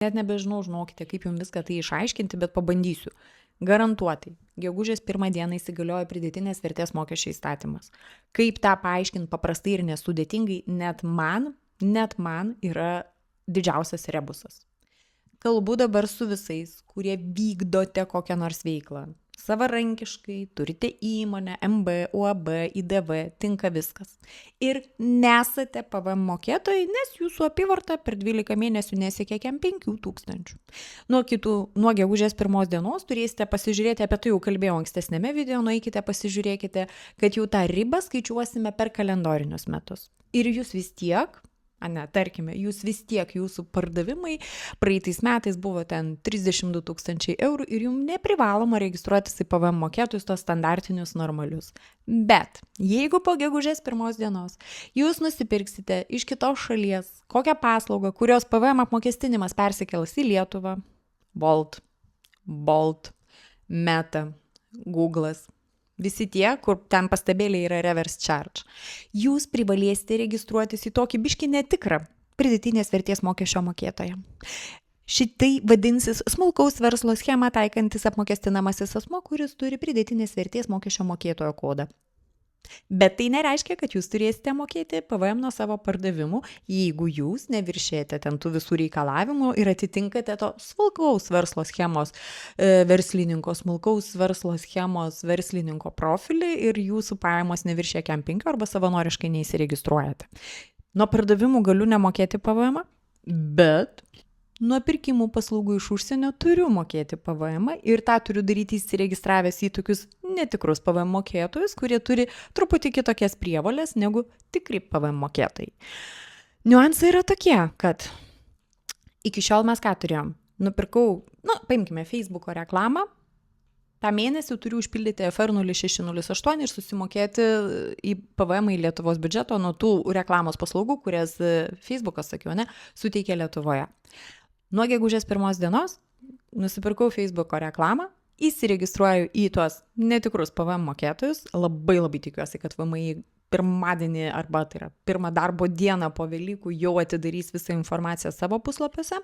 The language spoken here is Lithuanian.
Net nebežinau, žinokite, kaip jums viską tai išaiškinti, bet pabandysiu. Garantuotai, gegužės 1 dieną įsigaliojo pridėtinės vertės mokesčio įstatymas. Kaip tą paaiškinti paprastai ir nesudėtingai, net man yra didžiausias rebusas. Kalbu dabar su visais, kurie vykdote kokią nors veiklą. Savarankiškai, turite įmonę, MB, UAB, IDV, tinka viskas. Ir nesate PVM mokėtojai, nes jūsų apyvarta per 12 mėnesių nesiekia 5000. Nuo gegužės 1 dienos turėsite pasižiūrėti, apie tai jau kalbėjau ankstesnėme video, nueikite pasižiūrėkite, kad jau tą ribą skaičiuosime per kalendorinius metus. Ir jūs vis tiek, jūsų pardavimai praeitais metais buvo ten 32 000 eurų ir jums neprivaloma registruotis į PVM mokėtojus tos standartinius normalius. Bet jeigu po gegužės 1 dienos jūs nusipirksite iš kitos šalies kokią paslaugą, kurios PVM apmokestinimas persikels į Lietuvą, Bolt, Meta, Google'as, visi tie, kur ten pastabėliai yra reverse charge. Jūs privalėsite registruotis į tokį biškį netikrą pridėtinės vertės mokesčio mokėtoją. Šitai vadinsis smulkaus verslo schemą taikantis apmokestinamasis asmuo, kuris turi pridėtinės vertės mokesčio mokėtojo kodą. Bet tai nereiškia, kad jūs turėsite mokėti PVM nuo savo pardavimų, jeigu jūs neviršėjate ten tų visų reikalavimų ir atitinkate to smulkaus verslo schemos verslininko profilį ir jūsų pajamos neviršė 5 arba savanoriškai neįsiregistruojate. Nuo pardavimų galiu nemokėti PVM, bet nuo pirkimų paslaugų iš užsienio turiu mokėti PVM ir tą turiu daryti įsiregistravęs į tokius netikrus PVM mokėtojus, kurie turi truputį kitokias prievolės negu tikri PVM mokėtojai. Niuansai yra tokie, kad iki šiol mes ką turėjom? Nupirkau, paimkime Facebooko reklamą, tą mėnesį turiu užpildyti FR 0608 ir susimokėti į PVM į Lietuvos biudžeto nuo tų reklamos paslaugų, kurias Facebookas, suteikia Lietuvoje. Nuo gegužės 1 dienos nusipirkau Facebooko reklamą, įsiregistruoju į tuos netikrus PVM mokėtojus, labai tikiuosi, kad VMI pirmadienį arba tai yra pirmą darbo dieną po Velykų jau atidarys visą informaciją savo puslapiuose.